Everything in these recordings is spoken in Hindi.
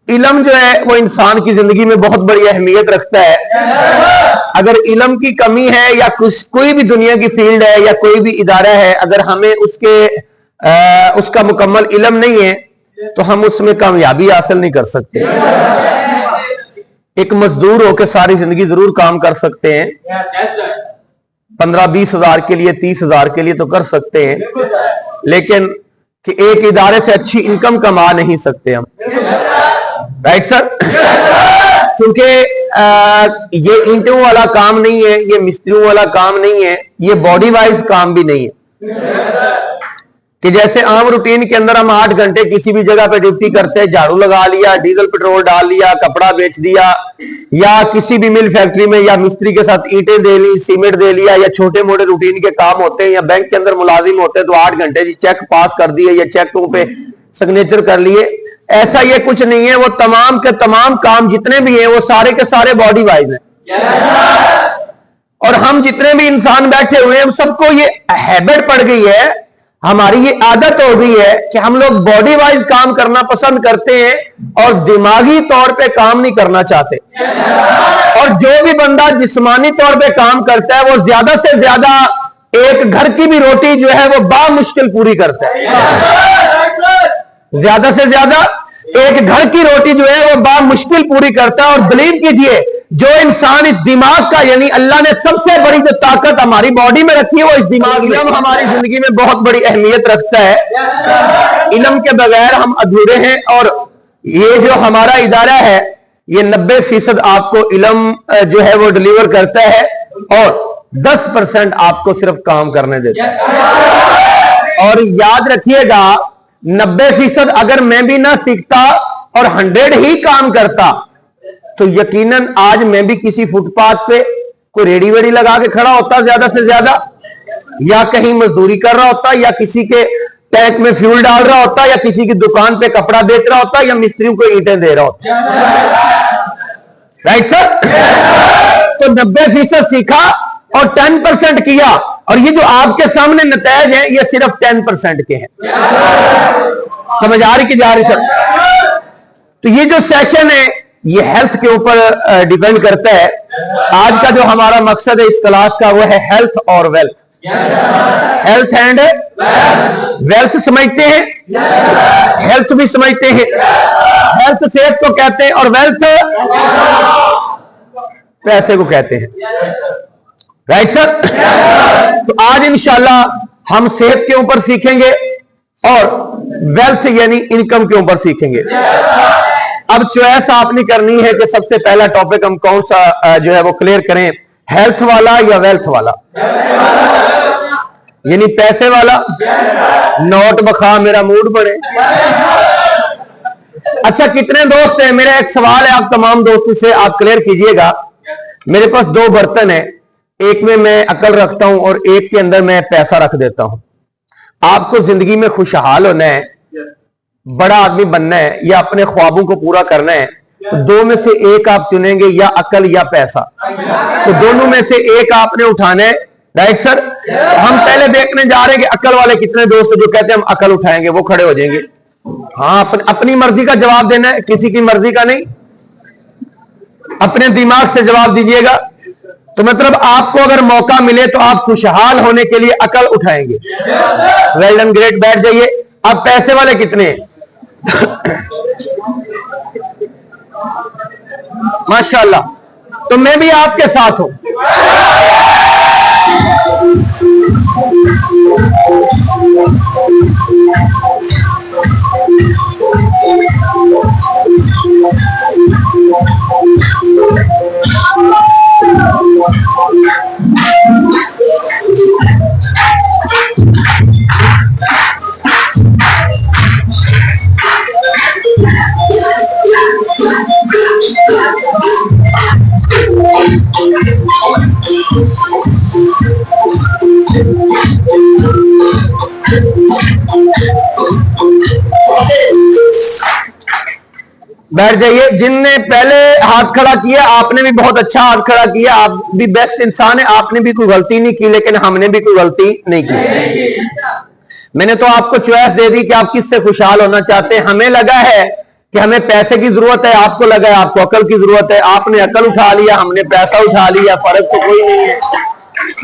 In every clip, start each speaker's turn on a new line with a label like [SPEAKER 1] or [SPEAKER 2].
[SPEAKER 1] इल्म जो है वो इंसान की जिंदगी में बहुत बड़ी अहमियत रखता है। अगर इल्म की कमी है या कोई भी दुनिया की फील्ड है या कोई भी इदारा है, अगर हमें उसका मुकम्मल इल्म नहीं है तो हम उसमें कामयाबी हासिल नहीं कर सकते। एक मजदूर होकर सारी जिंदगी जरूर काम कर सकते हैं, 15-20 हजार के लिए, 30 हजार के लिए तो कर सकते हैं, लेकिन कि एक इदारे से अच्छी इनकम कमा नहीं सकते हम। Right sir? क्योंकि ये ईंटों वाला काम नहीं है, ये मिस्त्रियों वाला काम नहीं है, ये बॉडी वाइज काम भी नहीं है कि जैसे आम रूटीन के अंदर हम 8 घंटे किसी भी जगह पे ड्यूटी करते हैं, झाड़ू लगा लिया, डीजल पेट्रोल डाल लिया, कपड़ा बेच दिया, या किसी भी मिल फैक्ट्री में या मिस्त्री के साथ ईंटें दे ली, सीमेंट दे लिया, या छोटे मोटे रूटीन के काम होते हैं, या बैंक के अंदर मुलाजिम होते हैं तो 8 घंटे चेक पास कर दिए या चेकों पे सिग्नेचर कर लिए। ऐसा ये कुछ नहीं है। वो तमाम के तमाम काम जितने भी हैं वो सारे के सारे बॉडी वाइज हैं। और हम जितने भी इंसान बैठे हुए हैं सबको ये हैबिट पड़ गई है, हमारी ये आदत हो गई है कि हम लोग बॉडी वाइज काम करना पसंद करते हैं और दिमागी तौर पे काम नहीं करना चाहते। और जो भी बंदा जिस्मानी तौर पे काम करता है वो ज्यादा से ज्यादा एक घर की भी रोटी जो है वो बामुश्किल पूरी करता है। ज्यादा से ज्यादा एक घर की रोटी जो है वो बामुश्किल पूरी करता है। और बिलीव कीजिए, जो इंसान इस दिमाग का, यानी अल्लाह ने सबसे बड़ी जो ताकत हमारी बॉडी में रखी है वो इस दिमाग में, इल्म हमारी जिंदगी में बहुत बड़ी अहमियत रखता है। इल्म के बगैर हम अधूरे हैं। और ये जो हमारा इदारा है ये 90% आपको इल्म जो है वो डिलीवर करता है और 10% आपको सिर्फ काम करने देता है। और याद रखिएगा, 90% अगर मैं भी ना सीखता और 100 ही काम करता तो यकीनन आज मैं भी किसी फुटपाथ पे कोई रेडी वेडी लगा के खड़ा होता ज्यादा से ज्यादा, या कहीं मजदूरी कर रहा होता, या किसी के टैंक में फ्यूल डाल रहा होता, या किसी की दुकान पे कपड़ा बेच रहा होता, या मिस्त्रियों को ईंटें दे रहा होता। Right sir? तो 90% सीखा और 10% किया, और ये जो आपके सामने नतीजे हैं ये सिर्फ 10% के हैं। समझ आ रही कि जा रही सर? तो ये जो सेशन है ये हेल्थ के ऊपर डिपेंड करता है। आज का जो हमारा मकसद है इस क्लास का वो है हेल्थ और वेल्थ। हेल्थ एंड वेल्थ समझते हैं, हेल्थ भी समझते हैं। हेल्थ सेहत को कहते हैं और वेल्थ पैसे को कहते हैं। Right sir? तो आज इंशाल्लाह हम सेहत के ऊपर सीखेंगे और वेल्थ यानी इनकम के ऊपर सीखेंगे। अब चॉइस आपने करनी है कि सबसे पहला टॉपिक हम कौन सा जो है वो क्लियर करें, हेल्थ वाला या वेल्थ वाला, यानी पैसे वाला। नोट बखा मेरा मूड बने। अच्छा, कितने दोस्त हैं? मेरा एक सवाल है आप तमाम दोस्तों से, आप क्लियर कीजिएगा। मेरे पास 2 बर्तन है, एक में मैं अकल रखता हूं और एक के अंदर मैं पैसा रख देता हूं। आपको जिंदगी में खुशहाल होना है, बड़ा आदमी बनना है या अपने ख्वाबों को पूरा करना है तो 2 में से एक आप चुनेंगे, या अकल या पैसा। तो दोनों में से एक आपने उठाना है। Right sir? हम पहले देखने जा रहे हैं कि अकल वाले कितने दोस्त जो कहते हैं हम अकल उठाएंगे, वो खड़े हो जाएंगे। हाँ, अपनी मर्जी का जवाब देना है, किसी की मर्जी का नहीं। अपने दिमाग से जवाब दीजिएगा। तो मतलब आपको अगर मौका मिले तो आप खुशहाल होने के लिए अकल उठाएंगे। वेल डन, ग्रेट, बैठ जाइए। अब पैसे वाले कितने हैं? माशाल्लाह। तो मैं भी आपके साथ हूं। बैठ जाइए। जिनने पहले हाथ खड़ा किया, आपने भी बहुत अच्छा हाथ खड़ा किया, आप भी बेस्ट इंसान है, आपने भी कोई गलती नहीं की, लेकिन हमने भी कोई गलती नहीं की। मैंने तो आपको चॉइस दे दी कि आप किससे खुशहाल होना चाहते हैं। हमें लगा है कि हमें पैसे की जरूरत है, आपको लगा है आपको अकल की जरूरत है, आपने अकल उठा लिया, हमने पैसा उठा लिया, फर्क तो कोई नहीं है।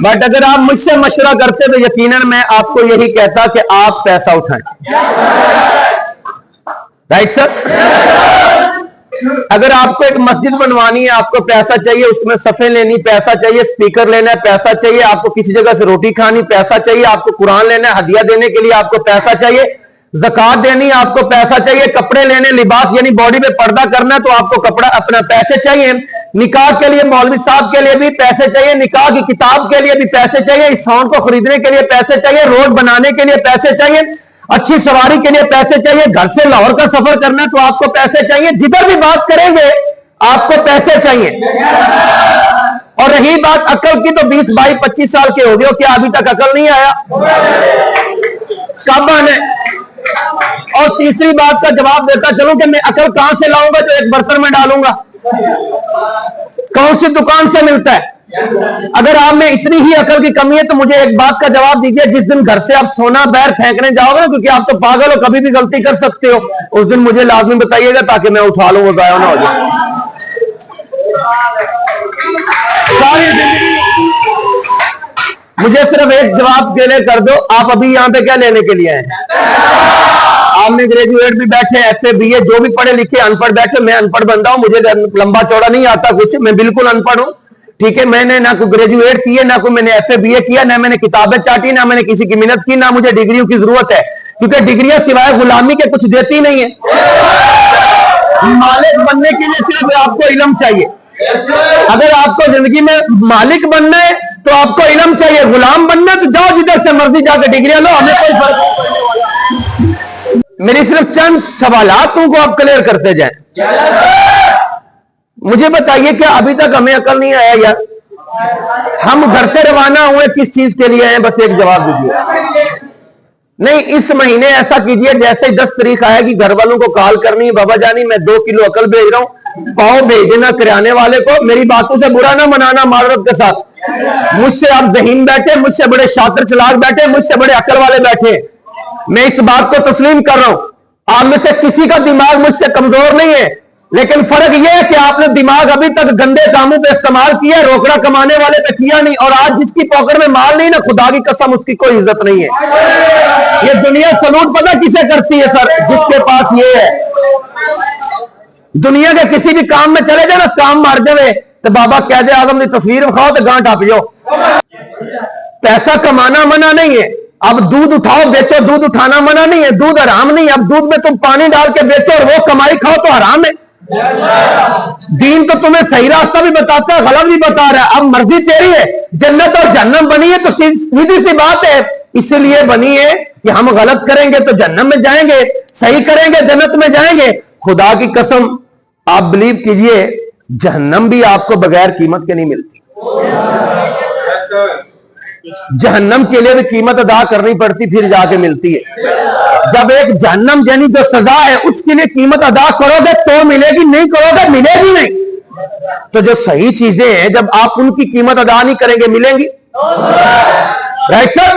[SPEAKER 1] बट अगर आप मुझसे मशवरा करते तो यकीनन मैं आपको यही कहता कि आप पैसा उठाएं। Right sir? अगर आपको एक मस्जिद बनवानी है, आपको पैसा चाहिए, उसमें सफे लेनी पैसा चाहिए, स्पीकर लेना है पैसा चाहिए, आपको किसी जगह से रोटी खानी पैसा चाहिए, आपको कुरान लेना है, हदिया देने के लिए आपको पैसा चाहिए, ज़कात देनी है आपको पैसा चाहिए, कपड़े लेने, लिबास यानी बॉडी पे पर्दा करना है तो आपको कपड़ा अपना पैसे चाहिए, निकाह के लिए मौलवी साहब के लिए भी पैसे चाहिए, निकाह की किताब के लिए भी पैसे चाहिए, इस साउंड को खरीदने के लिए पैसे चाहिए, रोड बनाने के लिए पैसे चाहिए, अच्छी सवारी के लिए पैसे चाहिए, घर से लाहौर का सफर करना है तो आपको पैसे चाहिए, जिधर भी बात करेंगे आपको पैसे चाहिए। और रही बात अकल की तो 20, 22, 25 साल के हो गए हो, क्या अभी तक अकल नहीं आया? कब आने? और तीसरी बात का जवाब देता चलूं कि मैं अकल कहां से लाऊंगा जो एक बर्तन में डालूंगा? कौन सी दुकान से मिलता है? अगर आप में इतनी ही अकल की कमी है तो मुझे एक बात का जवाब दीजिए, जिस दिन घर से आप सोना बैर फेंकने जाओगे ना, क्योंकि आप तो पागल हो, कभी भी गलती कर सकते हो, उस दिन मुझे लाजमी बताइएगा ताकि मैं उठा लूं, वो गाया ना हो जाए। सारी जिंदगी मुझे सिर्फ एक जवाब के लिए कर दो, आप अभी यहां पे क्या लेने के लिए आए? आपने ग्रेजुएट भी बैठे, एफए बीए जो भी पढ़े लिखे अनपढ़ बैठे, मैं अनपढ़ बंदा हूं, मुझे लंबा चौड़ा नहीं आता कुछ, मैं बिल्कुल अनपढ़ हूं, ठीक है। मैंने ना कोई ग्रेजुएट किया, ना कोई मैंने एफए बीए किया, ना मैंने किताबें चाटी, ना मैंने किसी की मिन्नत की, ना मुझे डिग्रियों की जरूरत है, क्योंकि डिग्रियां सिवाय गुलामी के कुछ देती नहीं है। मालिक बनने के लिए सिर्फ आपको इल्म चाहिए। अगर आपको जिंदगी में मालिक बनना है तो आपको इल्म चाहिए, गुलाम बनना है तो जाओ जिधर से मर्जी जाकर डिग्रियां लो, हमें कोई फर्क नहीं। मेरी सिर्फ चंद सवालातों को आप क्लियर करते जाएं। मुझे बताइए क्या अभी तक हमें अकल नहीं आया यार? हम घर से रवाना हुए किस चीज के लिए हैं? बस एक जवाब दीजिए। नहीं, इस महीने ऐसा कीजिए जैसे 10 तारीख आएगी घर वालों को कॉल करनी है, बाबा जानी मैं 2 किलो अकल भेज रहा हूं, पाव भेज देना किराने वाले को, मेरी बातों से बुरा ना मनाना माजरत के साथ। मुझसे आप ज़हीन बैठे, मुझसे बड़े शातिर चलाक बैठे, मुझसे बड़े अकल वाले बैठे, मैं इस बात को तस्लीम कर रहा हूं। आप में से किसी का दिमाग मुझसे कमजोर नहीं है, लेकिन फर्क यह है कि आपने दिमाग अभी तक गंदे कामों पे इस्तेमाल किया, रोकड़ा कमाने वाले पे किया नहीं, और आज जिसकी पॉकेट में माल नहीं ना, खुदा की कसम उसकी कोई इज्जत नहीं है। ये दुनिया सलूट पता किसे करती है सर? जिसके पास ये है। दुनिया के किसी भी काम में चले जाए ना, काम मार जाए तो बाबा कह दे आदम की तस्वीर खाओ तो गांठ आप जाओ। पैसा कमाना मना नहीं है, अब दूध उठाओ बेचो, दूध उठाना मना नहीं है, दूध हराम नहीं है, अब दूध में तुम पानी डाल के बेचो और वो कमाई खाओ तो हराम है। दीन तो तुम्हें सही रास्ता भी बताता है, गलत भी बता रहा है, अब मर्जी तेरी है। जन्नत और जहन्नम बनी है तो सीधी सी बात है, इसलिए बनी है कि हम गलत करेंगे तो जहन्नम में जाएंगे, सही करेंगे जन्नत में जाएंगे। खुदा की कसम आप बिलीव कीजिए, जहन्नम भी आपको बगैर कीमत के नहीं मिलती, जहन्नम के लिए भी कीमत अदा करनी पड़ती फिर जाके मिलती है। जब एक जहन्नम यानी जो सजा है उसके लिए कीमत अदा करोगे तो मिलेगी, नहीं करोगे मिलेगी नहीं। तो जो सही चीजें हैं जब आप उनकी कीमत अदा नहीं करेंगे मिलेंगी? Right sir?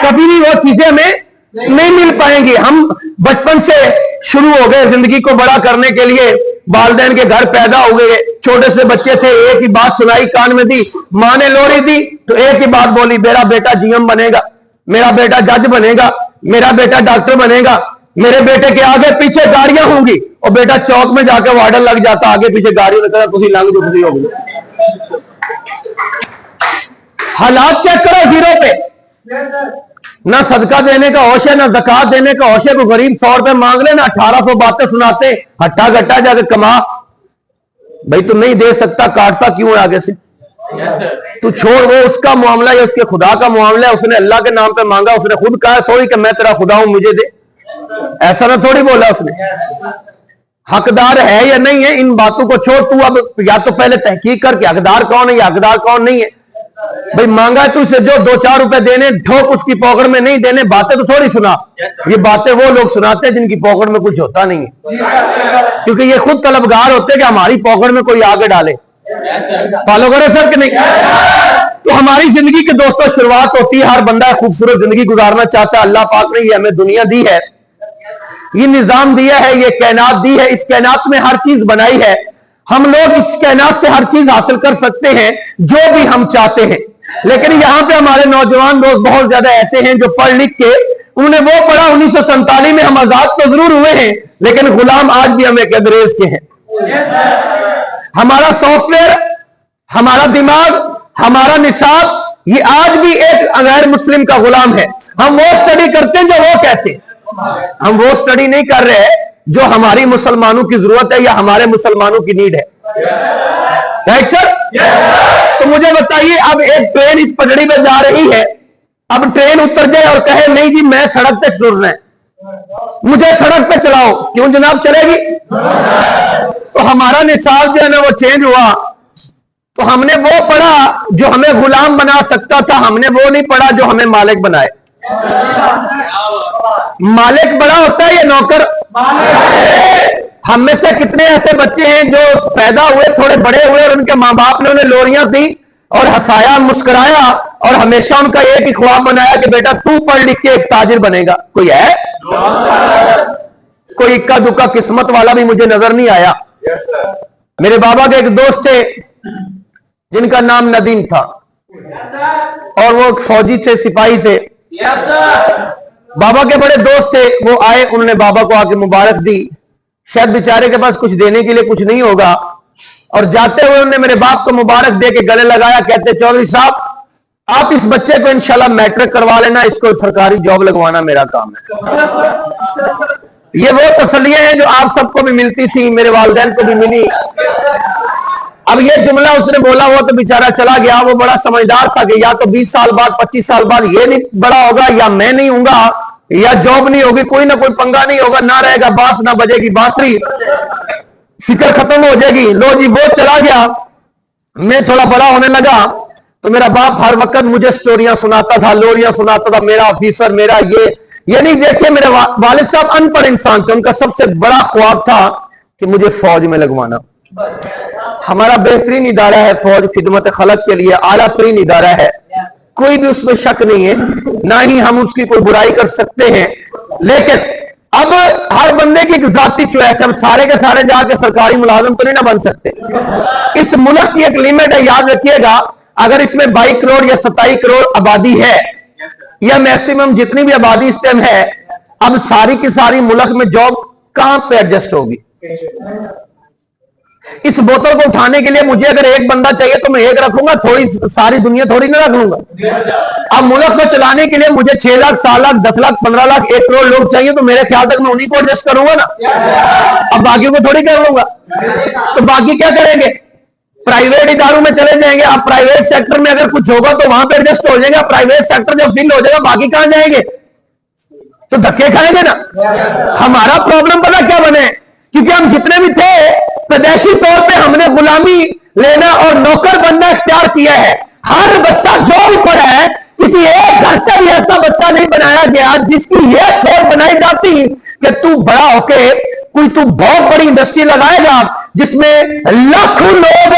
[SPEAKER 1] कभी भी वो चीजें हमें नहीं मिल पाएंगी। हम बचपन से शुरू हो गए जिंदगी को बड़ा करने के लिए, वालिदैन के घर पैदा हो गए, छोटे से बच्चे थे, एक ही बात सुनाई कान में दी, मां ने लोरी दी तो एक ही बात बोली, मेरा बेटा जीएम बनेगा, मेरा बेटा जज बनेगा, मेरा बेटा डॉक्टर बनेगा, मेरे बेटे के आगे पीछे गाड़ियां होंगी। और बेटा चौक में जाकर वार्डर लग जाता, आगे पीछे गाड़ी लगता, तुम लंग जो खुशी होगी। हालात चेक करो जीरो पे, ना सदका देने का होश है, ना ज़कात देने का होश है। कोई गरीब 100 रुपए मांग ले ना 1800 बातें सुनाते, हट्टा गट्टा जाकर कमा। भाई तू नहीं दे सकता, काटता क्यों आगे से? तू छोड़, वो उसका मामला है, उसके खुदा का मामला है। उसने अल्लाह के नाम पे मांगा, उसने खुद कहा थोड़ी कि मैं तेरा खुदा हूं मुझे दे, ऐसा ना थोड़ी बोला उसने। हकदार है या नहीं है इन बातों को छोड़, तू अब या तो पहले तहकीक कर कि हकदार कौन है या हकदार कौन नहीं है। भाई मांगा है तुझसे जो 2-4 रुपए देने, ठोक उसकी पॉकेट में नहीं देने, बातें तो थोड़ी सुना। ये बातें वो लोग सुनाते हैं जिनकी पॉकेट में कुछ होता नहीं है, क्योंकि ये खुद तलबगार होते हैं कि हमारी पॉकेट में कोई आगे डाले। फॉलो करो सर कि नहीं? तो हमारी जिंदगी के दोस्तों शुरुआत होती है, हर बंदा खूबसूरत जिंदगी गुजारना चाहता है। अल्लाह पाक ने ये हमें दुनिया दी है, ये निजाम दिया है, ये कायनात दी है, इस कायनात में हर चीज बनाई है। हम लोग इस कायनात से हर चीज हासिल कर सकते हैं जो भी हम चाहते हैं। लेकिन यहां पे हमारे नौजवान दोस्त बहुत ज्यादा ऐसे हैं जो पढ़ लिख के उन्होंने वो पढ़ा 1947 में, हम आजाद तो जरूर हुए हैं लेकिन गुलाम आज भी हम एक अंग्रेज के हैं। हमारा सॉफ्टवेयर, हमारा दिमाग, हमारा निसाब, ये आज भी एक गैर मुस्लिम का गुलाम है। हम वो स्टडी करते हैं जो वो कहते हैं, हम वो स्टडी नहीं कर रहे हैं जो हमारी मुसलमानों की जरूरत है या हमारे मुसलमानों की नीड है। Right sir? तो मुझे बताइए, अब एक ट्रेन इस पटड़ी पे जा रही है, अब ट्रेन उतर जाए और कहे नहीं जी मैं सड़क पे चलना है, मुझे सड़क पे चलाओ, क्यों जनाब चलेगी? तो हमारा निसाब जो है ना वो चेंज हुआ। तो हमने वो पढ़ा जो हमें गुलाम बना सकता था, हमने वो नहीं पढ़ा जो हमें मालिक बनाए। मालिक बड़ा होता है या नौकर? हम में से कितने ऐसे बच्चे हैं जो पैदा हुए, थोड़े बड़े हुए और उनके मां बाप ने उन्हें लोरियां दी और हंसाया, मुस्कुराया और हमेशा उनका एक ही ख्वाब बनाया कि बेटा तू पढ़ लिख के एक ताजिर बनेगा। कोई है? कोई इक्का दुक्का किस्मत वाला भी मुझे नजर नहीं आया। मेरे बाबा के एक दोस्त थे जिनका नाम नदीम था और वो फौजी से सिपाही थे। बाबा के बड़े दोस्त थे, वो आए, उन्होंने बाबा को आके मुबारक दी। शायद बेचारे के पास कुछ देने के लिए कुछ नहीं होगा और जाते हुए उन्होंने मेरे बाप को मुबारक दे के गले लगाया। कहते चौधरी साहब आप इस बच्चे को इंशाल्लाह मैट्रिक करवा लेना, इसको सरकारी जॉब लगवाना मेरा काम है। ये वो तसल्लियां हैं जो आप सबको भी मिलती थी, मेरे वालिदैन को भी मिली। अब ये जुमला उसने बोला, वो तो बेचारा चला गया। वो बड़ा समझदार था कि या तो 20 साल बाद 25 साल बाद ये नहीं बड़ा होगा, या मैं नहीं हूंगा, या जॉब नहीं होगी, कोई ना कोई पंगा नहीं होगा, ना रहेगा बांस ना बजेगी बांसुरी, फिक्र खत्म हो जाएगी। लो जी वो चला गया। मैं थोड़ा बड़ा होने लगा तो मेरा बाप हर वक्त मुझे स्टोरियां सुनाता था, लोरियां सुनाता था, मेरा ऑफिसर, मेरा ये नहीं। देखिए मेरे वालिद साहब अनपढ़ इंसान थे, उनका सबसे बड़ा ख्वाब था कि मुझे फौज में लगवाना। हमारा बेहतरीन इदारा है फौज, खिदमत खलक के लिए आला तरीन इदारा है, कोई भी उसमें शक नहीं है, ना ही हम उसकी कोई बुराई कर सकते हैं। लेकिन अब हर बंदे की एक जाती चॉइस, हम सारे के सारे जाके सरकारी मुलाजिम तो नहीं ना बन सकते। इस मुल्क की एक लिमिट है, याद रखिएगा। अगर इसमें 22 करोड़ या 27 करोड़ आबादी है, या मैक्सिमम जितनी भी आबादी इस टाइम है, अब सारी की सारी मुल्क में जॉब कहां पे एडजस्ट होगी? इस बोतल को उठाने के लिए मुझे अगर एक बंदा चाहिए तो मैं एक रखूंगा, थोड़ी सारी दुनिया थोड़ी ना रख लूंगा। अब मुल्क को चलाने के लिए मुझे 6 लाख 7 लाख 10 लाख 15 लाख 1 करोड़ लोग चाहिए, तो मेरे ख्याल तक मैं उन्हीं को एडजस्ट करूंगा ना, अब बाकियों को थोड़ी कर लूंगा। तो बाकी क्या करेंगे? प्राइवेट इदारों में चले जाएंगे। अब प्राइवेट सेक्टर में अगर कुछ होगा तो वहां पे एडजस्ट हो जाएगा। प्राइवेट सेक्टर जब फिल हो जाएगा बाकी कहां जाएंगे? तो धक्के खाएंगे ना। हमारा प्रॉब्लम पता क्या बने? क्योंकि हम जितने भी थे पैदाइशी तौर पे हमने गुलामी लेना और नौकर बनना इख्तियार किया है। हर बच्चा जो भी पढ़ा है, किसी एक घर से भी ऐसा बच्चा नहीं बनाया गया जिसकी यह सोच बनाई जाती कि तू बड़ा होके कोई तू बहुत बड़ी इंडस्ट्री लगाएगा जिसमें लाखों लोग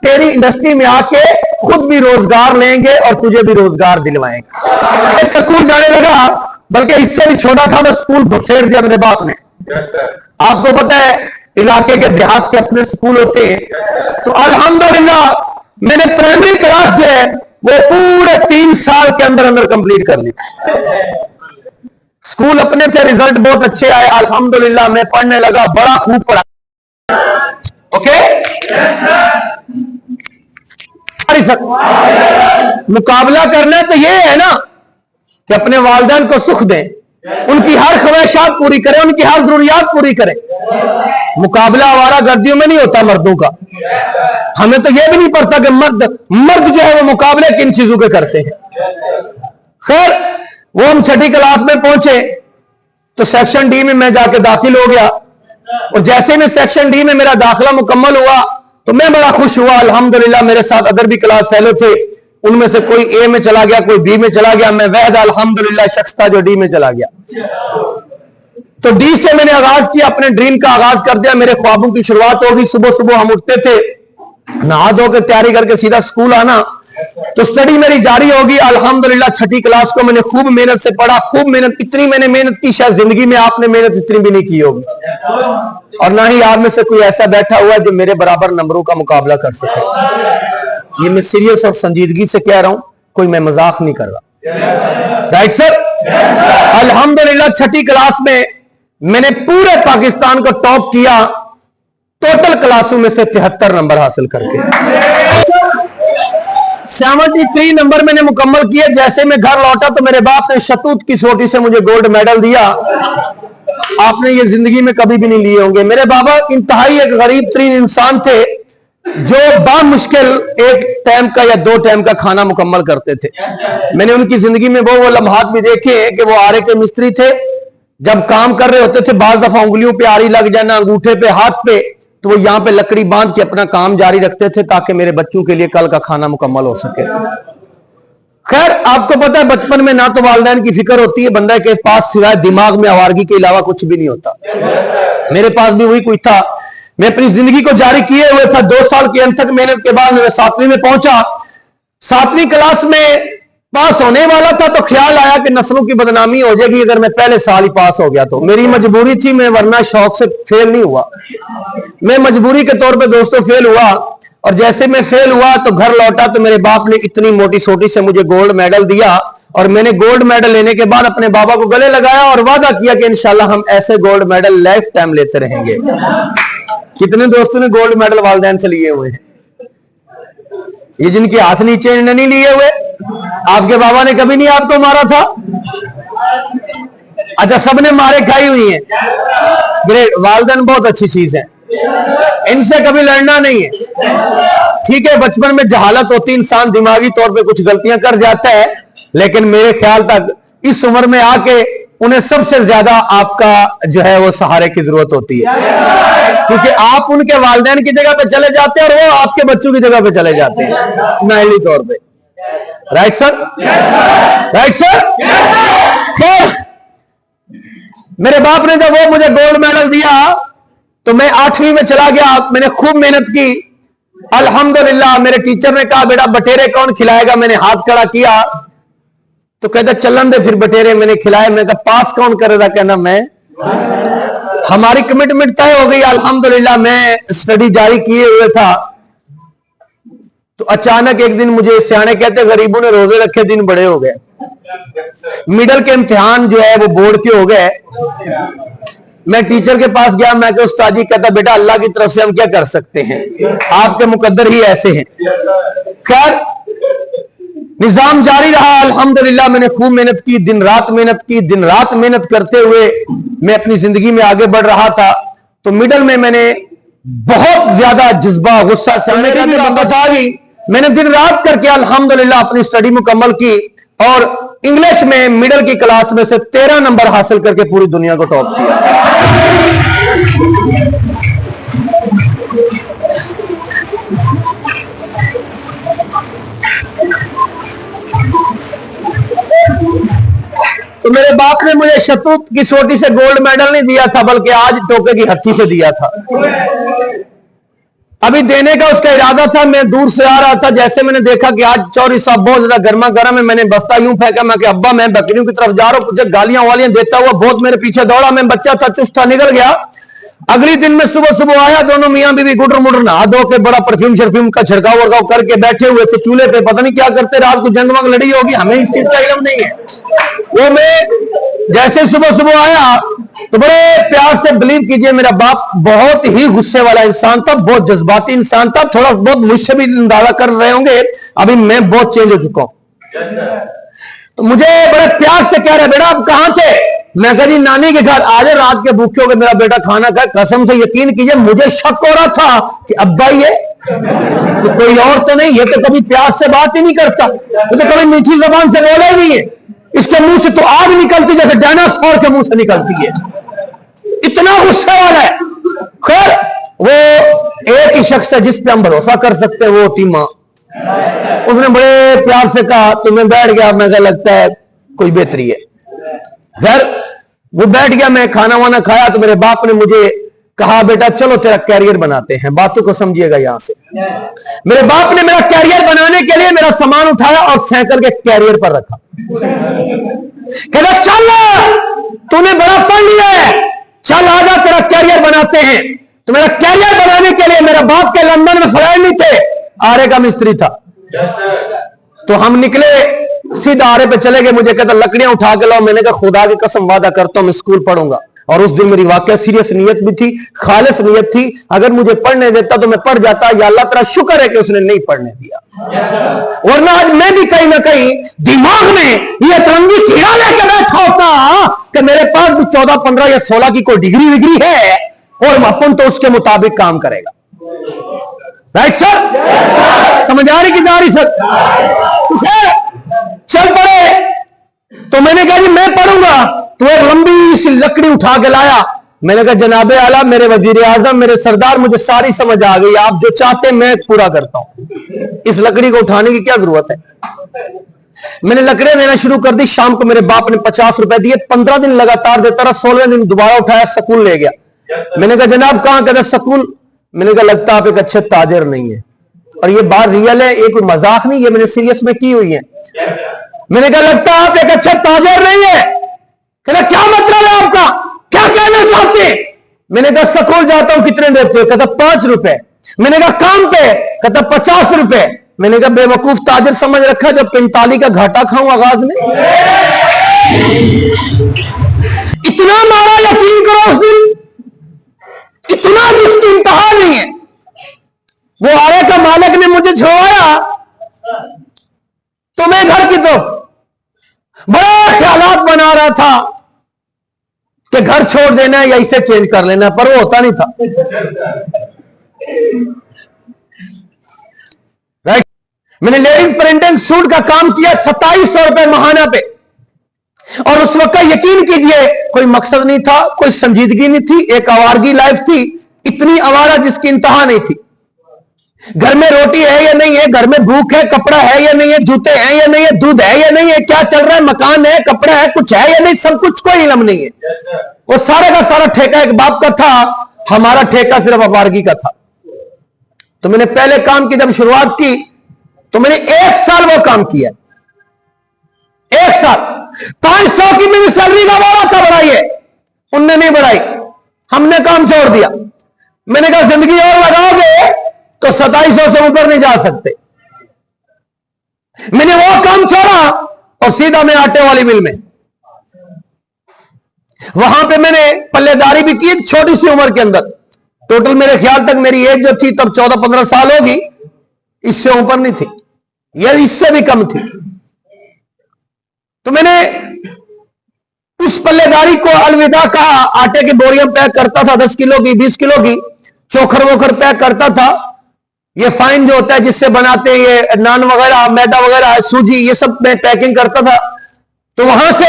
[SPEAKER 1] तेरी इंडस्ट्री में आके खुद भी रोजगार लेंगे और तुझे भी रोजगार दिलवाएंगे। स्कूल जाने लगा, बल्कि इससे भी छोटा था, मैं स्कूल भुसेड़ दिया मेरे बाप ने। आपको पता है इलाके के देहात के अपने स्कूल होते हैं, तो अल्हम्दुलिल्लाह मैंने प्राइमरी क्लास जो है वो पूरे 3 साल के अंदर अंदर कंप्लीट कर ली। स्कूल अपने से रिजल्ट बहुत अच्छे आए, अल्हम्दुलिल्लाह मैं पढ़ने लगा, बड़ा खूब पढ़ा। ओके, मुकाबला करना है तो ये है ना कि अपने वालिदैन को सुख दें, उनकी हर ख्वाहिशात पूरी करें, उनकी हर जरूरियात पूरी करें। मुकाबला आवारा गर्दियों में नहीं होता मर्दों का। हमें तो यह भी नहीं पड़ता कि मर्द जो है वो मुकाबले किन चीजों के करते हैं। खैर वो हम 6ठी क्लास में पहुंचे तो सेक्शन डी में मैं जाके दाखिल हो गया, और जैसे में सेक्शन डी में मेरा दाखिला मुकम्मल हुआ तो मैं बड़ा खुश हुआ। अल्हम्दुलिल्लाह मेरे साथ अदर भी क्लास फेलो थे, उनमें से कोई ए में चला गया, कोई बी में चला गया, मैं वहद अल्हम्दुलिल्लाह शख्स था जो डी में चला गया। तो डी से मैंने आगाज किया, अपने ड्रीम का आगाज कर दिया, मेरे ख्वाबों की शुरुआत होगी। सुबह सुबह हम उठते थे, नहा धो के तैयारी करके सीधा स्कूल आना, तो स्टडी मेरी जारी होगी अल्हम्दुलिल्लाह। छठी क्लास को मैंने खूब मेहनत से पढ़ा, खूब मेहनत, इतनी मैंने मेहनत की शायद जिंदगी में आपने मेहनत इतनी भी नहीं की होगी, और ना ही आप में से कोई ऐसा बैठा हुआ है जो मेरे बराबर नंबरों का मुकाबला कर सके। ये मैं सीरियस और संजीदगी से कह रहा हूं, कोई मैं मजाक नहीं कर रहा। Right sir? अल्हम्दुलिल्लाह छठी क्लास में मैंने पूरे पाकिस्तान को टॉप किया, टोटल क्लासों में से 73 नंबर हासिल करके 73 नंबर मैंने मुकम्मल किए। जैसे मैं घर लौटा तो मेरे बाप ने शतूत की सोटी से मुझे गोल्ड मेडल दिया। आपने ये जिंदगी में कभी भी नहीं लिए होंगे। मेरे बाबा इंतहाई एक गरीब तरीन इंसान थे जो बामुश्किल एक टाइम का या 2 टाइम का खाना मुकम्मल करते थे। मैंने उनकी जिंदगी में वो लम्हात भी देखे हैं कि वो आरे के मिस्त्री थे, जब काम कर रहे होते थे बाज दफा उंगलियों पे आरी लग जाना, अंगूठे पे, हाथ पे, तो वो यहां पे लकड़ी बांध के अपना काम जारी रखते थे ताकि मेरे बच्चों के लिए कल का खाना मुकम्मल हो सके। खैर आपको पता है बचपन में ना तो वालिदैन की फिक्र होती है, बंदा के पास सिवाय दिमाग में आवारगी के अलावा कुछ भी नहीं होता। मेरे पास भी वही कुछ था। मैं अपनी जिंदगी को जारी किए हुए था। 2 साल की अनथक मेहनत के बाद मैं 7वीं में पहुंचा। 7वीं क्लास में पास होने वाला था तो ख्याल आया कि नस्लों की बदनामी हो जाएगी अगर मैं पहले साल ही पास हो गया। तो मेरी मजबूरी थी, मैं वरना शौक से फेल नहीं हुआ, मैं मजबूरी के तौर पे दोस्तों फेल हुआ। और जैसे मैं फेल हुआ तो घर लौटा तो मेरे बाप ने इतनी मोटी सोटी से मुझे गोल्ड मेडल दिया, और मैंने गोल्ड मेडल लेने के बाद अपने बाबा को गले लगाया और वादा किया कि इंशाल्लाह हम ऐसे गोल्ड मेडल लाइफ टाइम लेते रहेंगे। कितने दोस्तों ने गोल्ड मेडल वालिदैन से लिए हुए हैं? ये जिनके हाथ नीचे नहीं लिए हुए, आपके बाबा ने कभी नहीं आपको मारा था? अच्छा, सबने मारे खाई हुई है। ग्रेट, वालिदैन बहुत अच्छी चीज है, इनसे कभी लड़ना नहीं है। ठीक है, बचपन में जहालत होती, इंसान दिमागी तौर पे कुछ गलतियां कर जाता है, लेकिन मेरे ख्याल तक इस उम्र में आके उन्हें सबसे ज्यादा आपका जो है वो सहारे की जरूरत होती है, क्योंकि आप उनके वालिदैन की जगह पे चले जाते हैं और वो आपके बच्चों की जगह पे चले जाते हैं माइली तौर पे। Right sir? Right sir? खैर मेरे बाप ने जब वो मुझे गोल्ड मेडल दिया तो मैं 8वीं में चला गया। मैंने खूब मेहनत की अल्हम्दुलिल्लाह। मेरे टीचर ने कहा बेटा बटेरे कौन खिलाएगा? मैंने हाथ खड़ा किया तो कहता चलन दे फिर बटेरे। मैंने खिलाए। मैं कहा पास कौन करेगा? कहना मैं। हमारी कमिटमेंट तय हो गई अल्हम्दुलिल्लाह। मैं स्टडी जारी किए हुए था तो अचानक एक दिन मुझे सियाने कहते गरीबों ने रोजे रखे दिन बड़े हो गए, मिडल के इम्तिहान जो है वो बोर्ड के हो गए। मैं टीचर के पास गया, मैं कहा उस्ताद जी। कहता बेटा अल्लाह की तरफ से हम क्या कर सकते हैं, आपके मुकद्दर ही ऐसे हैं। खैर निजाम जारी रहा अल्हम्दुलिल्लाह। मैंने खूब मेहनत की, दिन रात मेहनत की। दिन रात मेहनत करते हुए मैं अपनी जिंदगी में आगे बढ़ रहा था। तो मिडल में मैंने बहुत ज्यादा जज्बा, गुस्सा मेरी भी वापस आ गई। मैंने दिन रात करके अल्हम्दुलिल्लाह अपनी स्टडी मुकम्मल की और इंग्लिश में मिडल की क्लास में से 13 नंबर हासिल करके पूरी दुनिया को टॉप किया। तो मेरे बाप ने मुझे शतूत की सोटी से गोल्ड मेडल नहीं दिया था, बल्कि आज टोके की हत्थी से दिया था। अभी देने का उसका इरादा था। मैं दूर से आ रहा था, जैसे मैंने देखा कि आज चौधरी साहब बहुत ज्यादा गर्मा गर्म है, मैंने बस्ता यूं फेंका। मैं कि अब्बा मैं बकरियों की तरफ जा रहा हूं। गालियां वालियां देता हुआ बहुत मेरे पीछे दौड़ा। मैं बच्चा था, चुस्त था, निकल गया। अगली दिन में सुबह सुबह आया, दोनों मियां बीवी गुडर मुडर नहा धो के बड़ा परफ्यूम शर्फ्यूम का छिड़काव वड़काव करके बैठे हुए थे चूल्हे पे। पता नहीं क्या करते, रात को जंग वंग लड़ी होगी, हमें इस चीज का इल्म नहीं है। वो मैं जैसे सुबह सुबह आया तो बड़े प्यार से, बिलीव कीजिए मेरा बाप बहुत ही गुस्से वाला इंसान था, बहुत जज्बाती इंसान था। थोड़ा बहुत मुझसे भी अंदाजा कर रहे होंगे, अभी मैं बहुत चेंज हो चुका हूं। तो मुझे बड़े प्यार से कह रहे बेटा आप कहां थे? मैं कहा जी नानी के घर। आज रात के भूखे हो गए, मेरा बेटा खाना खाए। कसम से यकीन कीजिए मुझे शक हो रहा था कि अब्बा ये तो कोई और तो नहीं, ये तो कभी प्यार से बात ही नहीं करता, ये तो कभी मीठी जबान से बोला ही नहीं है। इसके मुंह से तो आग निकलती जैसे डायनासोर के मुंह से निकलती है, इतना गुस्सा वाला है। खैर वो एक ही शख्स है जिस पे हम भरोसा कर सकते हैं, वो होती मां। उसने बड़े प्यार से कहा तो मैं बैठ गया। मैं लगता है कोई बेहतरी है। खैर वो बैठ गया, मैं खाना वाना खाया तो मेरे बाप ने मुझे कहा बेटा चलो तेरा कैरियर बनाते हैं। बातों को समझिएगा यहां से। मेरे बाप ने मेरा कैरियर बनाने के लिए मेरा सामान उठाया और फेंक करके कैरियर पर रखा। कहता चल तूने बड़ा पढ़ लिया है, चल आजा तेरा कैरियर बनाते हैं। तो मेरा कैरियर बनाने के लिए मेरा बाप के लंदन में फ्लाइट नहीं थे, आरे का मिस्त्री था। तो हम निकले सीधा आरे पे चले गए। मुझे कहता लकड़ियां उठा के लाओ। मैंने कहा खुदा की कसम वादा करता हूं मैं स्कूल पढ़ूंगा। और उस दिन मेरी वाकई सीरियस नीयत भी थी, खालिस नीयत थी। अगर मुझे पढ़ने देता तो मैं पढ़ जाता। या अल्लाह तेरा शुक्र है कि उसने नहीं पढ़ने दिया, वरना आज मैं भी कहीं ना कहीं दिमाग में ये अतरंगी कीड़ा लेकर बैठा होता कि मेरे पास भी 14, 15 या 16 की कोई डिग्री विग्री है और अपन तो उसके मुताबिक काम करेगा। Right sir? समझ आ रही कि जा रही सर? चल पड़े। तो मैंने कहा जी मैं पढ़ूंगा। तो एक लंबी सी लकड़ी उठा के लाया। मैंने कहा जनाबे आला, मेरे वजीर आजम, मेरे सरदार, मुझे सारी समझ आ गई, आप जो चाहते हैं मैं पूरा करता हूं। इस लकड़ी को उठाने की क्या जरूरत है? मैंने लकड़ियां देना शुरू कर दी। शाम को मेरे बाप ने 50 रुपए दिए। 15 दिन लगातार देता रहा। 16वें दिन दोबारा उठाया, स्कूल ले गया। मैंने कहा जनाब कहां? कहता स्कूल। मैंने कहा लगता आप एक अच्छे ताजिर नहीं है। और ये बात रियल है, ये कोई मजाक नहीं, ये मैंने सीरियस में की हुई है। मैंने कहा लगता आप एक अच्छा ताजिर नहीं है। कहता क्या मतलब है आपका, क्या कहना चाहते हैं? मैंने कहा स्कूल जाता हूं। कितने देते हो? कहता 5 रुपए। मैंने कहा काम पे? कहता 50 रुपए। मैंने कहा बेवकूफ ताजिर समझ रखा जब 45 का घाटा खाऊं आगाज में। इतना मारा, यकीन करो उस दिन इतना जिसकी इंतहा नहीं है। वो आरे का मालिक ने मुझे छोड़ाया तो मैं घर की तरफ बड़े ख्यालात बना रहा था कि घर छोड़ देना है या इसे चेंज कर लेना, पर वो होता नहीं था। राइट? मैंने लेडीज प्रिंटिंग सूट का काम किया 2700 रुपए महाना पे। और उस वक्त यकीन कीजिए कोई मकसद नहीं था, कोई संजीदगी नहीं थी, एक आवारगी लाइफ थी। इतनी आवारा जिसकी इंतहा नहीं थी। घर में रोटी है या नहीं है, घर में भूख है, कपड़ा है या नहीं है, जूते हैं या नहीं है, दूध है या नहीं है, क्या चल रहा है, मकान है, कपड़ा है, कुछ है या नहीं, सब कुछ कोई इल्म नहीं है। वो सारा का सारा ठेका एक बाप का था, हमारा ठेका सिर्फ आवारगी का था। तो मैंने पहले काम की जब शुरुआत की तो मैंने 1 साल वो काम किया। 1 साल 500 की मेरी सैलरी का वादा था बढ़ाई है, उनने नहीं बढ़ाई। हमने काम छोड़ दिया। मैंने कहा जिंदगी और लगाओगे तो 2700 से ऊपर नहीं जा सकते। मैंने वो काम छोड़ा और सीधा मैं आटे वाली मिल में, वहां पे मैंने पल्लेदारी भी की छोटी सी उम्र के अंदर। टोटल मेरे ख्याल तक मेरी एज जो थी तब 14-15 साल होगी, इससे ऊपर नहीं थी या इससे भी कम थी। तो मैंने उस पल्लेदारी को अलविदा कहा। आटे की बोरियां पैक करता था, 10 किलो की, 20 किलो की, चोखर वोखर पैक करता था। ये फाइन जो होता है जिससे बनाते हैं ये नान वगैरह, मैदा वगैरह, सूजी, ये सब मैं पैकिंग करता था। तो वहां से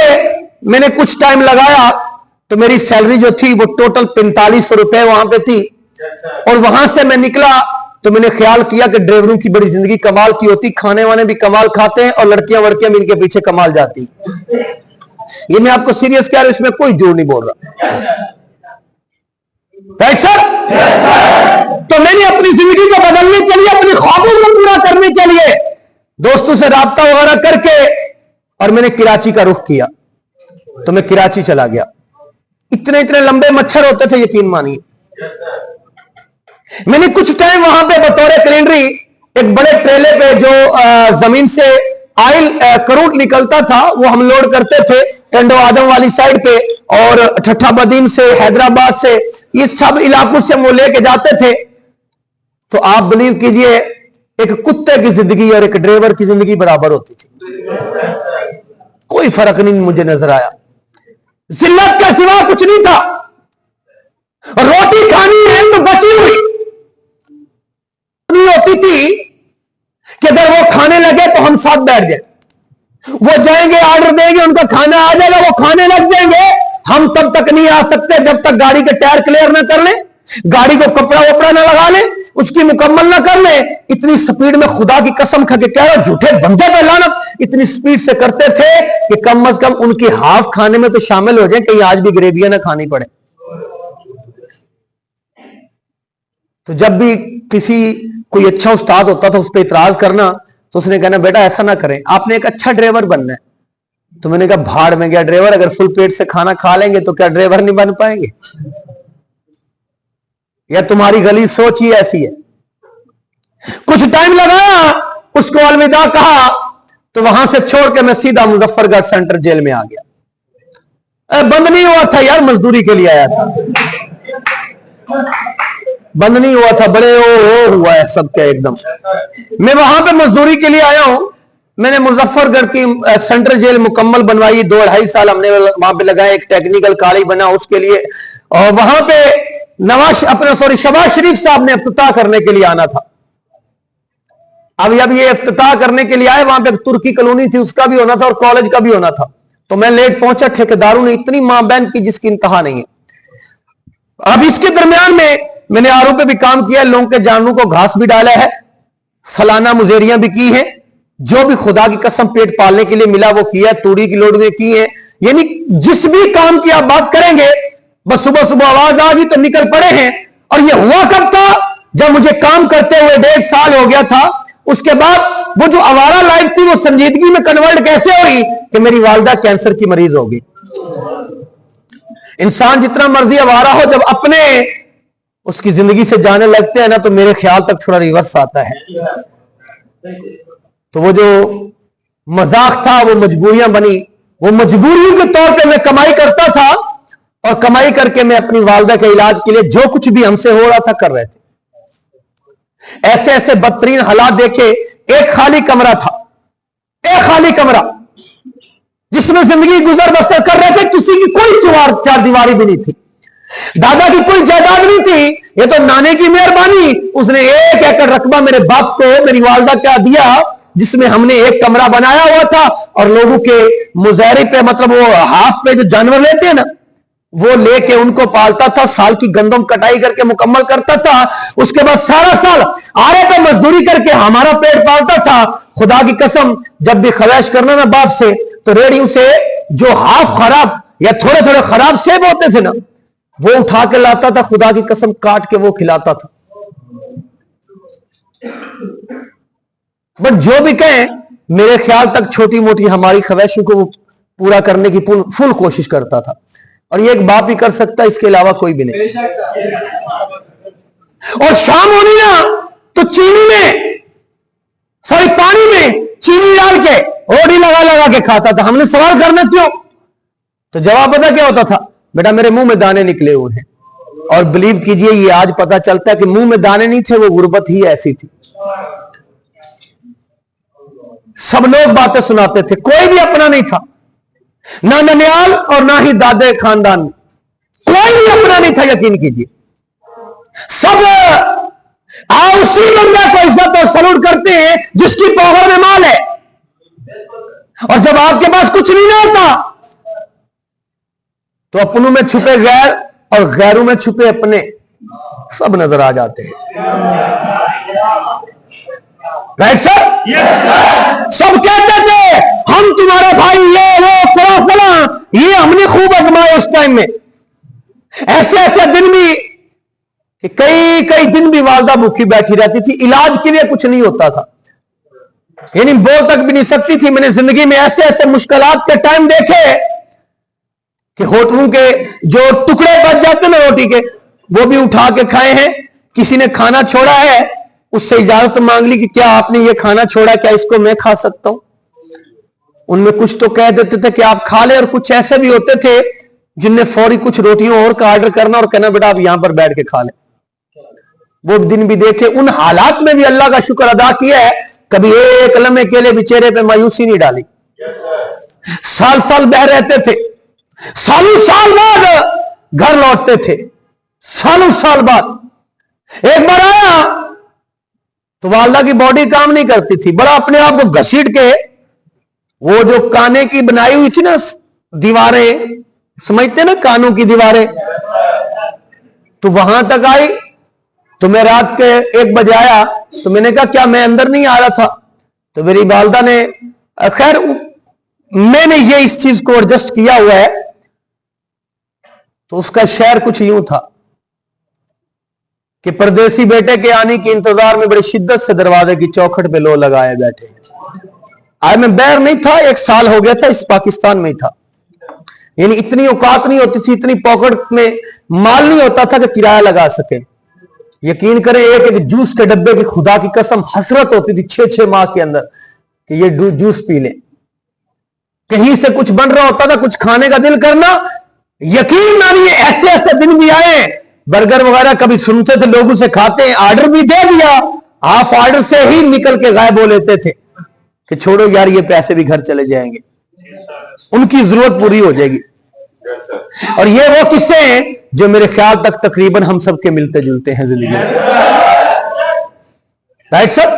[SPEAKER 1] मैंने कुछ टाइम लगाया तो मेरी सैलरी जो थी वो टोटल 4500 रुपए वहां पे थी। और वहां से मैं निकला तो मैंने ख्याल किया कि ड्राइवरों की बड़ी जिंदगी कमाल की होती, खाने वाने भी कमाल खाते हैं और लड़कियां वड़कियां भी इनके पीछे कमाल जाती। ये मैं आपको सीरियस कह रहा हूं, इसमें कोई जोर नहीं बोल रहा। Right sir? तो मैंने अपनी जिंदगी को बदलने के लिए, अपने ख्वाबों को पूरा करने के लिए दोस्तों से राब्ता वगैरह करके और मैंने कराची का रुख किया। तो मैं कराची चला गया। इतने इतने लंबे मच्छर होते थे, यकीन मानिए। मैंने कुछ टाइम वहां पे बतौर कैलेंडरी एक बड़े ट्रेले पे जो जमीन से ऑयल क्रूड निकलता था वो हम लोड करते थे टंडो आदम वाली साइड पे, और ठट्ठा बदीन से, हैदराबाद से, ये सब इलाकों से हम वो लेके जाते थे। तो आप बिलीव कीजिए एक कुत्ते की जिंदगी और एक ड्राइवर की जिंदगी बराबर होती थी। कोई फर्क नहीं मुझे नजर आया। जिल्लत का सिवा कुछ नहीं था। रोटी खानी है तो बची हुई नहीं होती थी कि अगर वो खाने लगे तो हम साथ बैठ जाए। वो जाएंगे, ऑर्डर देंगे, उनका खाना आ जाएगा, वो खाने लग जाएंगे। हम तब तक नहीं आ सकते जब तक गाड़ी के टायर क्लियर ना कर लें, गाड़ी को कपड़ा वपड़ा ना लगा लें, उसकी मुकम्मल ना कर लें। इतनी स्पीड में खुदा की कसम खा के कह रहा हूं, झूठे बंदे पे लानत, इतनी स्पीड से करते थे कि कम से कम उनकी हाफ खाने में तो शामिल हो जाए, कहीं आज भी ग्रेवियां ना खानी पड़े। तो जब भी किसी कोई अच्छा उस्ताद होता था उस पर इतराज करना, तो उसने कहना बेटा ऐसा ना करें, आपने एक अच्छा ड्राइवर बनना है। तो मैंने कहा भाड़ में गया ड्राइवर, अगर फुल पेट से खाना खा लेंगे तो क्या ड्राइवर नहीं बन पाएंगे? या तुम्हारी गली सोच ही ऐसी है। कुछ टाइम लगाया, उसको अलविदा कहा, तो वहां से छोड़ के मैं सीधा मुजफ्फरगढ़ सेंट्रल जेल में आ गया। बंद नहीं हुआ था यार, मजदूरी के लिए आया था, बंद नहीं हुआ था, बड़े ओ हुआ है सबके एकदम। मैं वहां पे मजदूरी के लिए आया हूं। मैंने मुजफ्फरगढ़ की सेंट्रल जेल मुकम्मल बनवाई, 2-2.5 साल हमने वहां पे लगाए, एक टेक्निकल कॉलेज बना उसके लिए, और वहां पे शहबाज शरीफ साहब ने इफ्तिताह करने के लिए आना था। अब ये इफ्तिताह करने के लिए आए, वहां पे एक तुर्की कॉलोनी थी, उसका भी होना था और कॉलेज का भी होना था। तो मैं लेट पहुंचा, ठेकेदारों ने इतनी मां बहन की जिसकी इंतहा नहीं है। अब इसके दरमियान में मैंने आरोप पे भी काम किया, लोगों के जानवरों को घास भी डाला है, सालाना मुजेरियां भी की है, जो भी खुदा की कसम पेट पालने के लिए मिला वो किया, तूड़ी की लोड की है, यानी जिस भी काम की आप बात करेंगे, बस सुबह सुबह आवाज आ गई तो निकल पड़े हैं। और ये हुआ कब था? जब मुझे काम करते हुए 1.5 साल हो गया था। उसके बाद वो जो आवारा लाइफ थी वो संजीदगी में कन्वर्ट कैसे हुई कि मेरी वालिदा कैंसर की मरीज हो गई। इंसान जितना मर्जी आवारा हो, जब अपने उसकी जिंदगी से जाने लगते हैं ना, तो मेरे ख्याल तक थोड़ा रिवर्स आता है। तो वो जो मजाक था वो मजबूरियां बनी। वो मजबूरियों के तौर पे मैं कमाई करता था, और कमाई करके मैं अपनी वालिदा के इलाज के लिए जो कुछ भी हमसे हो रहा था कर रहे थे। ऐसे ऐसे बदतरीन हालात देखे। एक खाली कमरा था, एक खाली कमरा जिसमें जिंदगी गुजर बसर कर रहे थे, किसी की कोई चार दीवारी भी नहीं थी, दादा की कोई जायदाद नहीं थी, ये तो नाने की मेहरबानी, उसने 1 एकड़ रकबा मेरे बाप को, मेरी वालिदा क्या दिया, जिसमें हमने एक कमरा बनाया हुआ था, और लोगों के मुजाहरे पे, मतलब वो हाफ पे जो जानवर लेते हैं ना, वो लेके उनको पालता था, साल की गंदम कटाई करके मुकम्मल करता था, उसके बाद सारा साल आरे पे मजदूरी करके हमारा पेट पालता था। खुदा की कसम, जब भी ख्वाहिश करना ना बाप से, तो रेडियो से जो हाफ खराब या थोड़े थोड़े खराब सेब होते थे ना, वो उठा के लाता था, खुदा की कसम काट के वो खिलाता था। बट जो भी कहें, मेरे ख्याल तक छोटी मोटी हमारी ख्वाहिशों को पूरा करने की फुल कोशिश करता था, और ये एक बाप ही कर सकता है, इसके अलावा कोई भी नहीं। और शाम होनी ना तो चीनी में, सॉरी पानी में चीनी डाल के ओढ़ी लगा लगा के खाता था। हमने सवाल करना क्यों, तो जवाब पता क्या होता था? बेटा मेरे मुंह में दाने निकले हुए हैं। और बिलीव कीजिए, ये आज पता चलता है कि मुंह में दाने नहीं थे, वो गुर्बत ही ऐसी थी। सब लोग बातें सुनाते थे, कोई भी अपना नहीं था, ना ननियाल और ना ही दादे खानदान में कोई भी अपना नहीं था। यकीन कीजिए, सब उसी बंदा को इज्जत और सलूट करते हैं जिसकी पॉवर में माल है। और जब आपके पास कुछ नहीं ना होता, तो अपनों में छुपे गैर और गैरों में छुपे अपने सब नजर आ जाते हैं। Right sir? सब कहते थे हम तुम्हारे भाई, ये वो फला फला, ये हमने खूब आजमाया उस टाइम में। ऐसे ऐसे दिन भी कि कई कई दिन भी वालिदा भूखी बैठी रहती थी, इलाज के लिए कुछ नहीं होता था, यानी बोल तक भी नहीं सकती थी। मैंने जिंदगी में ऐसे ऐसे मुश्किलात के टाइम देखे कि होटलों के जो टुकड़े बच जाते ना रोटी के, वो भी उठा के खाए हैं। किसी ने खाना छोड़ा है, उससे इजाजत मांग ली कि क्या आपने ये खाना छोड़ा, क्या इसको मैं खा सकता हूं? उनमें कुछ तो कह देते थे कि आप खा ले, और कुछ ऐसे भी होते थे जिनने फौरी कुछ रोटियों और का ऑर्डर करना और कहना बेटा आप यहां पर बैठ के खा ले। वो दिन भी देखे। उन हालात में भी अल्लाह का शुक्र अदा किया है, कभी एक लम्हे के लिए भी चेहरे पे मायूसी नहीं डाली। साल साल बह रहते थे, सालों साल बाद घर लौटते थे, सालों साल बाद। एक बार आया तो वालिदा की बॉडी काम नहीं करती थी, बड़ा अपने आप को घसीट के, वो जो काने की बनाई हुई थी ना दीवारें, समझते ना कानों की दीवारें, तो वहां तक आई। तो मैं रात के 1 बजे आया, तो मैंने कहा क्या मैं अंदर नहीं आ रहा था? तो मेरी वालिदा ने, खैर मैंने ये इस चीज को एडजस्ट किया हुआ है। तो उसका शेर कुछ यूं था, कि परदेसी बेटे के आने के इंतजार में बड़ी शिद्दत से दरवाजे की चौखट पे लो लगाए बैठे हैं। आज मैं बैर नहीं था, 1 साल हो गया था इस पाकिस्तान में ही था, यानी इतनी औकात नहीं होती थी, इतनी पॉकेट में माल नहीं होता था कि किराया लगा सके। यकीन करें, एक एक जूस के डब्बे की खुदा की कसम हसरत होती थी 6-6 माह के अंदर कि ये जूस पी लें। कहीं से कुछ बन रहा होता था, कुछ खाने का दिल करना, यकीन मानिए ऐसे ऐसे दिन भी आए, बर्गर वगैरह कभी सुनते थे लोगों से खाते हैं, ऑर्डर भी दे दिया, हाफ ऑर्डर से ही निकल के गायब हो लेते थे कि छोड़ो यार ये पैसे भी घर चले जाएंगे, उनकी जरूरत पूरी हो जाएगी। और ये वो किस्से हैं जो मेरे ख्याल तक तकरीबन हम सबके मिलते जुलते हैं जिंदगी में। Right sir?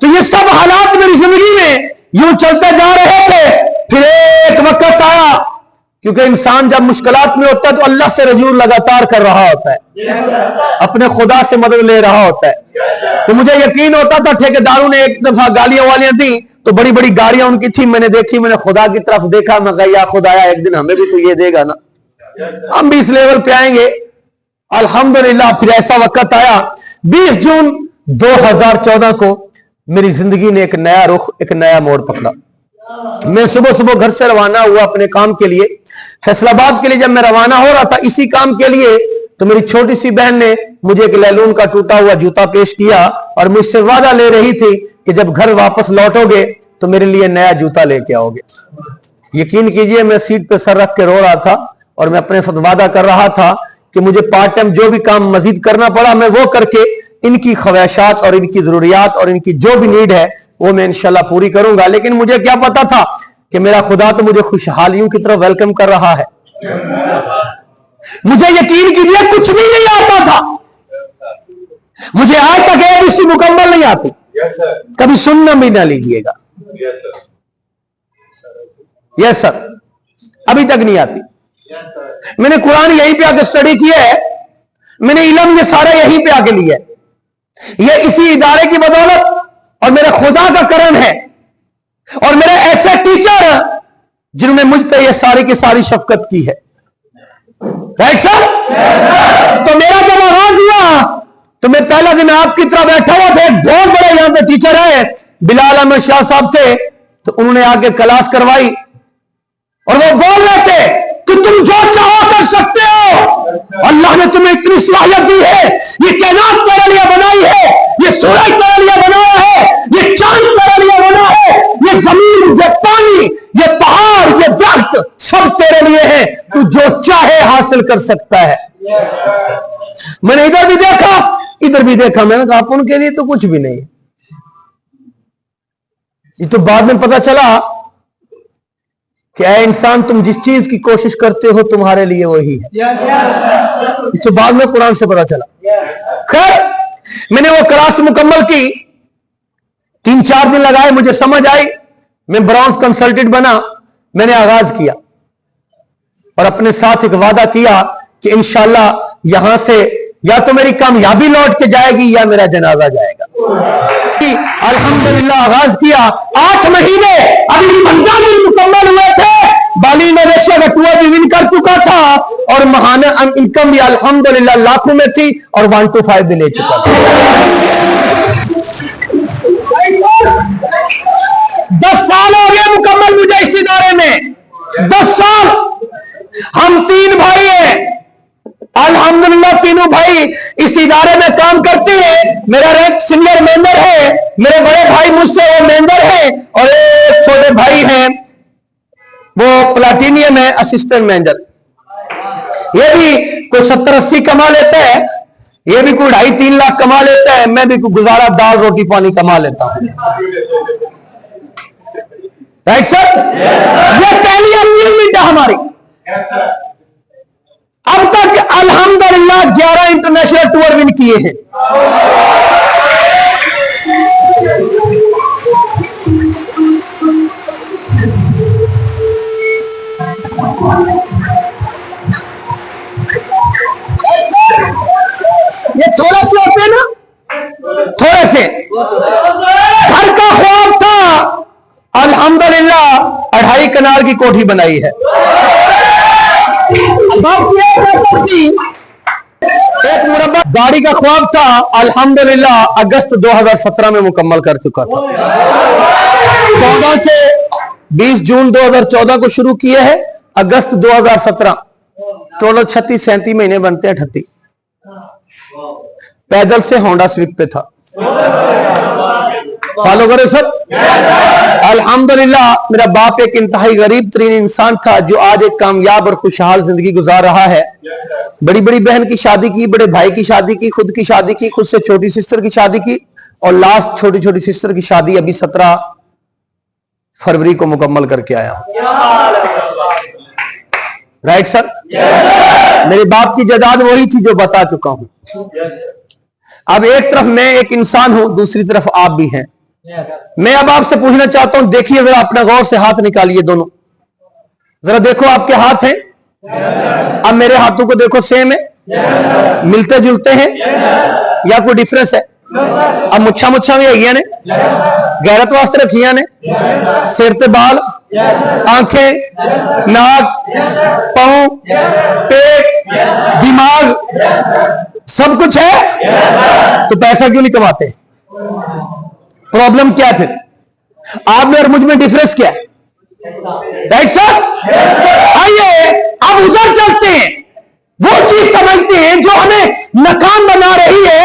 [SPEAKER 1] तो ये सब हालात मेरी जिंदगी में यूं चलते जा रहे थे। फिर एक वक्त आया, क्योंकि इंसान जब मुश्किलात में होता है तो अल्लाह से रजू लगातार कर रहा होता है, अपने खुदा से मदद ले रहा होता है। तो मुझे यकीन होता था, ठेकेदारों ने एक दफा गालियां वालियां दी तो बड़ी बड़ी गाड़ियां उनकी थी, मैंने देखी, मैंने खुदा की तरफ देखा, मैं कहा या खुदाया एक दिन हमें भी तो ये देगा ना, हम भी इस लेवल पे आएंगे। अल्हम्दुलिल्लाह फिर ऐसा वक्त आया, 20 जून 2014 को मेरी जिंदगी ने एक नया रुख, एक नया मोड़ पकड़ा। मैं सुबह सुबह घर से रवाना हुआ अपने काम के लिए, फैसलाबाद के लिए। जब मैं रवाना हो रहा था इसी काम के लिए, तो मेरी छोटी सी बहन ने मुझे एक लैलून का टूटा हुआ जूता पेश किया और मुझसे वादा ले रही थी कि जब घर वापस लौटोगे तो मेरे लिए नया जूता लेके आओगे। यकीन कीजिए मैं सीट पे सर रख के रो रहा था और मैं अपने साथ वादा कर रहा था कि मुझे पार्ट टाइम जो भी काम मजीद करना पड़ा मैं वो करके इनकी ख्वाहिशात और इनकी जरूरियात और इनकी जो भी नीड है वो मैं इंशाल्लाह पूरी करूंगा। लेकिन मुझे क्या पता था कि मेरा खुदा तो मुझे खुशहालियों की तरफ वेलकम कर रहा है। मुझे यकीन कीजिए कुछ भी नहीं आता था, मुझे आज तक ABC मुकम्मल नहीं आती, कभी सुनना भी ना लीजिएगा। यस सर, अभी तक नहीं आती। मैंने कुरान यहीं पे आके स्टडी किया है, मैंने इल्म ये सारा यहीं पे आके लिया है, ये इसी इदारे की बदौलत और मेरे खुदा का करम है और मेरे ऐसे टीचर जिन्होंने मुझ पे ये सारी की सारी शफकत की है। Right sir? तो मेरा जब आगाज हुआ तो मैं पहला दिन आपकी तरह बैठा हुआ था, एक बहुत बड़े यहां पे टीचर है बिलाल अहमद शाह साहब थे, तो उन्होंने आके क्लास करवाई और वो बोल रहे थे कि तुम जो चाहो कर सकते हो, अल्लाह ने तुम्हें इतनी सलाहियत दी है, ये कायनात तेरे लिए बनाई है, ये सूरज तेरे लिए बनाया है, ये चांद तेरे लिए बना है, ये जमीन, ये पानी, ये पहाड़, ये दरख्त सब तेरे लिए है, तू जो चाहे हासिल कर सकता है। मैंने इधर भी देखा इधर भी देखा, मैंने कहा आप उनके लिए तो कुछ भी नहीं। ये तो बाद में पता चला कि ऐ इंसान तुम जिस चीज की कोशिश करते हो तुम्हारे लिए वही है। तो बाद में कुरान से पता चला। खैर मैंने वो क्लास मुकम्मल की, 3-4 दिन लगाए, मुझे समझ आई, मैं ब्राउन्स कंसल्टेंट बना। मैंने आगाज किया और अपने साथ एक वादा किया कि इंशाल्लाह यहां से या तो मेरी कामयाबी लौट के जाएगी या मेरा जनाजा जाएगा। अल्हम्दुलिल्लाह आगाज किया, 8 महीने अभी 15 दिन मुकम्मल हुए थे, बाली इंडोनेशिया का टूर भी विन कर चुका था और महाना इनकम भी अल्हम्दुलिल्लाह लाखों में थी और 1 to 5 भी ले चुका था। 10 साल हो गए मुकम्मल मुझे इस इदारे में, 10 साल। हम 3 भाई हैं, अल्हम्दुलिल्लाह तीनों भाई इस इदारे में काम करते हैं। मेरा एक सीनियर मैनेजर है, मेरे बड़े भाई मुझसे वो मैनेजर है और एक छोटे भाई हैं वो प्लाटिनियम है, असिस्टेंट मैनेजर। ये भी कोई 70-80 कमा लेता है, ये भी कोई 2.5-3 लाख कमा लेता है, मैं भी कोई गुजारा दाल रोटी पानी कमा लेता हूं। Right sir? ये पहली अचीवमेंट है हमारी। अब तक अल्हम्दुलिल्लाह 11 इंटरनेशनल टूर विन किए हैं। ये थोड़े से होते हैं ना, थोड़े से। घर का ख्वाब था, अल्हम्दुलिल्लाह 2.5 कनाल की कोठी बनाई है। एक मुरब्बा गाड़ी का ख्वाब था, अल्हम्दुलिल्लाह अगस्त 2017 में मुकम्मल कर चुका था। 14 से 20 जून 2014 को शुरू किए हैं, अगस्त 2017 टोटल 36-37 महीने बनते हैं, 38। पैदल से होंडा स्विफ्ट पे था। फॉलो करो सर। अल्हम्दुलिल्लाह मेरा बाप एक इंतहाई गरीब तरीन इंसान था जो आज एक कामयाब और खुशहाल जिंदगी गुजार रहा है। बड़ी बड़ी बहन की शादी की, बड़े भाई की शादी की, खुद की शादी की, खुद से छोटी सिस्टर की शादी की, और लास्ट छोटी छोटी सिस्टर की शादी अभी 17 फरवरी को मुकम्मल करके आया। Right sir. मेरे बाप की जायदाद वही थी जो बता चुका हूं। अब एक तरफ मैं एक इंसान हूं, दूसरी तरफ आप भी हैं। मैं अब आपसे पूछना चाहता हूं, देखिए जरा अपना गौर से हाथ निकालिए दोनों, जरा देखो आपके हाथ हैं। अब मेरे हाथों को देखो, सेम है, मिलते जुलते हैं या कोई डिफरेंस है? अब मुच्छा मुच्छा भी है ने, गैरत वास्ते रखिया ने, सिर ते बाल, आंखें, नाक, पांव, पेट, दिमाग, सब कुछ है, तो पैसा क्यों नहीं कमाते? प्रॉब्लम क्या है फिर? आप में और मुझ में डिफरेंस क्या है? Right sir. आइए अब उधर चलते हैं, वो चीज समझते हैं जो हमें नाकाम बना रही है